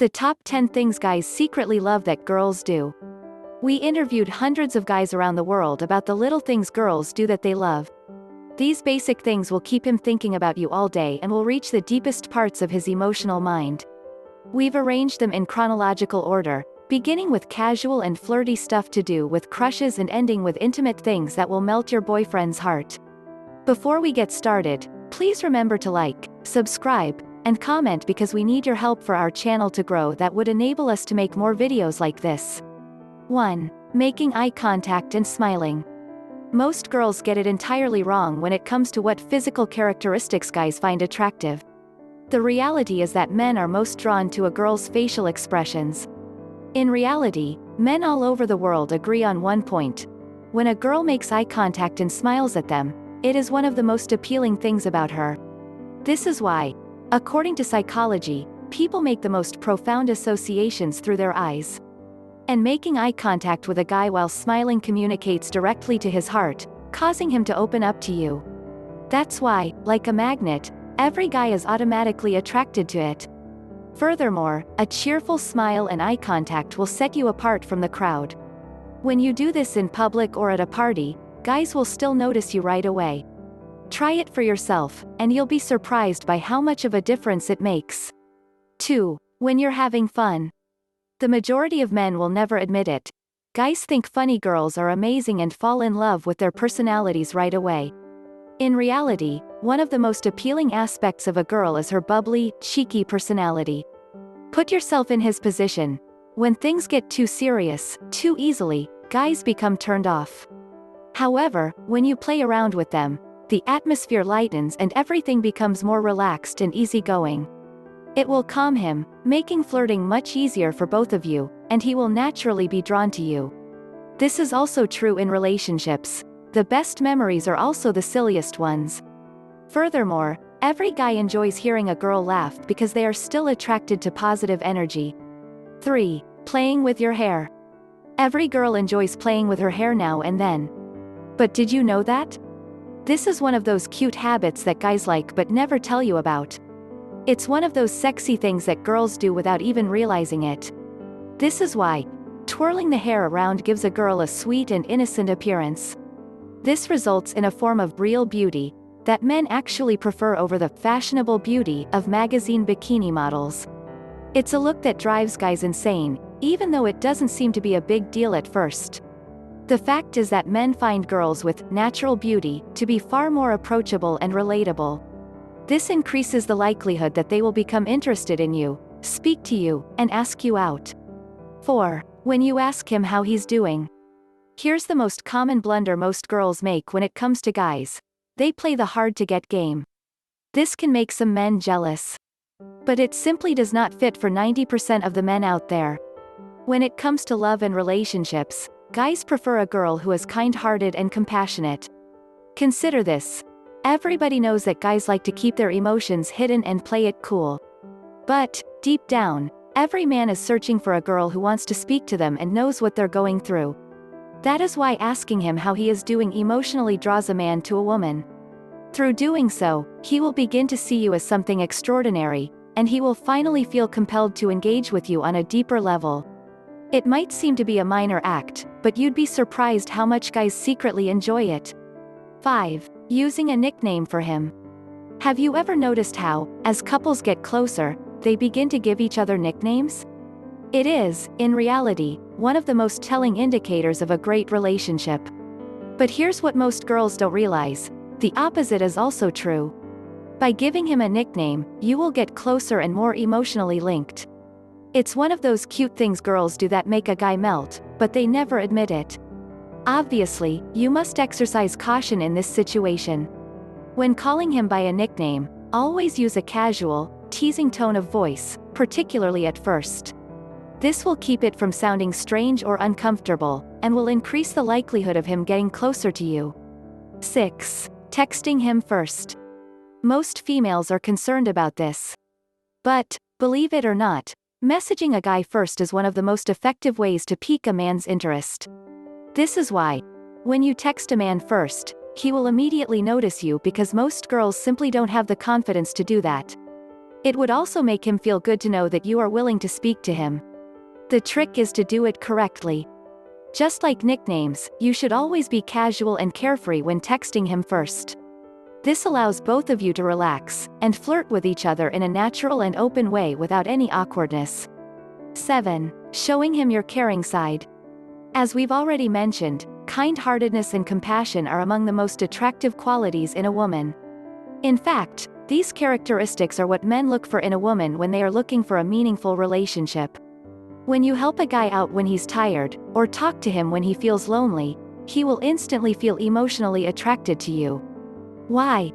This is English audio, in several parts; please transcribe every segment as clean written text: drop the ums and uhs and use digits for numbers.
The top 10 things guys secretly love that girls do. We interviewed hundreds of guys around the world about the little things girls do that they love. These basic things will keep him thinking about you all day and will reach the deepest parts of his emotional mind. We've arranged them in chronological order, beginning with casual and flirty stuff to do with crushes and ending with intimate things that will melt your boyfriend's heart. Before we get started, please remember to like, subscribe, and comment because we need your help for our channel to grow. That would enable us to make more videos like this. 1. Making eye contact and smiling. Most girls get it entirely wrong when it comes to what physical characteristics guys find attractive. The reality is that men are most drawn to a girl's facial expressions. In reality, men all over the world agree on one point. When a girl makes eye contact and smiles at them, it is one of the most appealing things about her. This is why, according to psychology, people make the most profound associations through their eyes. And making eye contact with a guy while smiling communicates directly to his heart, causing him to open up to you. That's why, like a magnet, every guy is automatically attracted to it. Furthermore, a cheerful smile and eye contact will set you apart from the crowd. When you do this in public or at a party, guys will still notice you right away. Try it for yourself, and you'll be surprised by how much of a difference it makes. 2. When you're having fun. The majority of men will never admit it. Guys think funny girls are amazing and fall in love with their personalities right away. In reality, one of the most appealing aspects of a girl is her bubbly, cheeky personality. Put yourself in his position. When things get too serious, too easily, guys become turned off. However, when you play around with them, the atmosphere lightens and everything becomes more relaxed and easygoing. It will calm him, making flirting much easier for both of you, and he will naturally be drawn to you. This is also true in relationships. The best memories are also the silliest ones. Furthermore, every guy enjoys hearing a girl laugh because they are still attracted to positive energy. 3. Playing with your hair. Every girl enjoys playing with her hair now and then. But did you know that? This is one of those cute habits that guys like but never tell you about. It's one of those sexy things that girls do without even realizing it. This is why twirling the hair around gives a girl a sweet and innocent appearance. This results in a form of real beauty that men actually prefer over the fashionable beauty of magazine bikini models. It's a look that drives guys insane, even though it doesn't seem to be a big deal at first. The fact is that men find girls with natural beauty to be far more approachable and relatable. This increases the likelihood that they will become interested in you, speak to you, and ask you out. 4. When you ask him how he's doing. Here's the most common blunder most girls make when it comes to guys. They play the hard-to-get game. This can make some men jealous. But it simply does not fit for 90% of the men out there. When it comes to love and relationships, guys prefer a girl who is kind-hearted and compassionate. Consider this. Everybody knows that guys like to keep their emotions hidden and play it cool. But, deep down, every man is searching for a girl who wants to speak to them and knows what they're going through. That is why asking him how he is doing emotionally draws a man to a woman. Through doing so, he will begin to see you as something extraordinary, and he will finally feel compelled to engage with you on a deeper level. It might seem to be a minor act, but you'd be surprised how much guys secretly enjoy it. 5. Using a nickname for him. Have you ever noticed how, as couples get closer, they begin to give each other nicknames? It is, in reality, one of the most telling indicators of a great relationship. But here's what most girls don't realize. The opposite is also true. By giving him a nickname, you will get closer and more emotionally linked. It's one of those cute things girls do that make a guy melt, but they never admit it. Obviously, you must exercise caution in this situation. When calling him by a nickname, always use a casual, teasing tone of voice, particularly at first. This will keep it from sounding strange or uncomfortable, and will increase the likelihood of him getting closer to you. 6. Texting him first. Most females are concerned about this. But, believe it or not, messaging a guy first is one of the most effective ways to pique a man's interest. This is why, when you text a man first, he will immediately notice you because most girls simply don't have the confidence to do that. It would also make him feel good to know that you are willing to speak to him. The trick is to do it correctly. Just like nicknames, you should always be casual and carefree when texting him first. This allows both of you to relax and flirt with each other in a natural and open way without any awkwardness. 7. Showing him your caring side. As we've already mentioned, kind-heartedness and compassion are among the most attractive qualities in a woman. In fact, these characteristics are what men look for in a woman when they are looking for a meaningful relationship. When you help a guy out when he's tired, or talk to him when he feels lonely, he will instantly feel emotionally attracted to you. Why?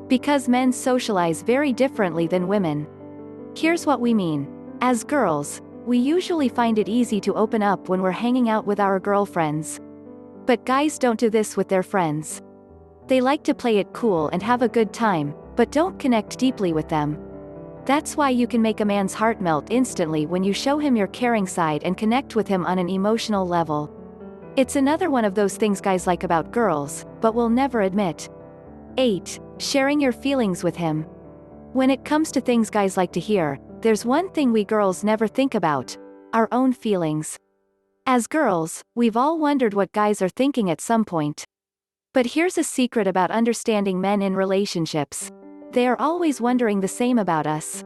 Because men socialize very differently than women. Here's what we mean. As girls, we usually find it easy to open up when we're hanging out with our girlfriends. But guys don't do this with their friends. They like to play it cool and have a good time, but don't connect deeply with them. That's why you can make a man's heart melt instantly when you show him your caring side and connect with him on an emotional level. It's another one of those things guys like about girls, but will never admit. 8. Sharing your feelings with him. When it comes to things guys like to hear, there's one thing we girls never think about: our own feelings. As girls, we've all wondered what guys are thinking at some point. But here's a secret about understanding men in relationships. They are always wondering the same about us.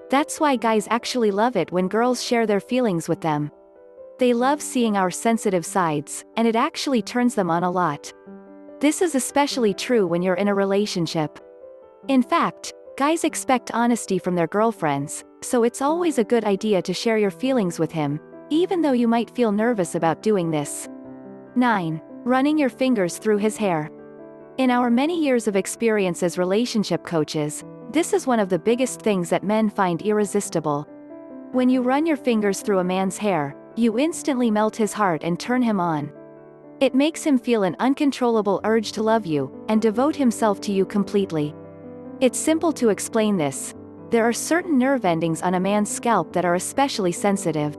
That's why guys actually love it when girls share their feelings with them. They love seeing our sensitive sides, and it actually turns them on a lot. This is especially true when you're in a relationship. In fact, guys expect honesty from their girlfriends, so it's always a good idea to share your feelings with him, even though you might feel nervous about doing this. 9. Running your fingers through his hair. In our many years of experience as relationship coaches, this is one of the biggest things that men find irresistible. When you run your fingers through a man's hair, you instantly melt his heart and turn him on. It makes him feel an uncontrollable urge to love you, and devote himself to you completely. It's simple to explain this. There are certain nerve endings on a man's scalp that are especially sensitive.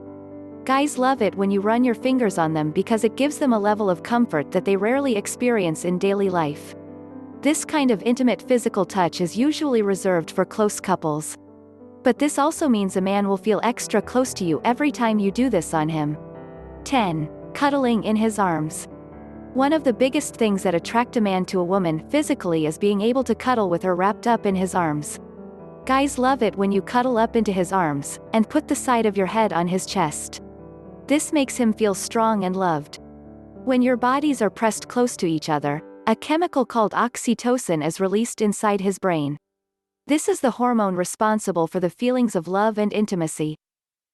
Guys love it when you run your fingers on them because it gives them a level of comfort that they rarely experience in daily life. This kind of intimate physical touch is usually reserved for close couples. But this also means a man will feel extra close to you every time you do this on him. 10. Cuddling in his arms. One of the biggest things that attract a man to a woman physically is being able to cuddle with her wrapped up in his arms. Guys love it when you cuddle up into his arms, and put the side of your head on his chest. This makes him feel strong and loved. When your bodies are pressed close to each other, a chemical called oxytocin is released inside his brain. This is the hormone responsible for the feelings of love and intimacy.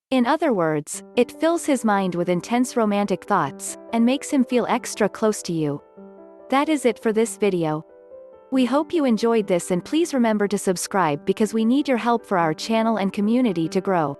In other words, it fills his mind with intense romantic thoughts, and makes him feel extra close to you. That is it for this video. We hope you enjoyed this, and please remember to subscribe because we need your help for our channel and community to grow.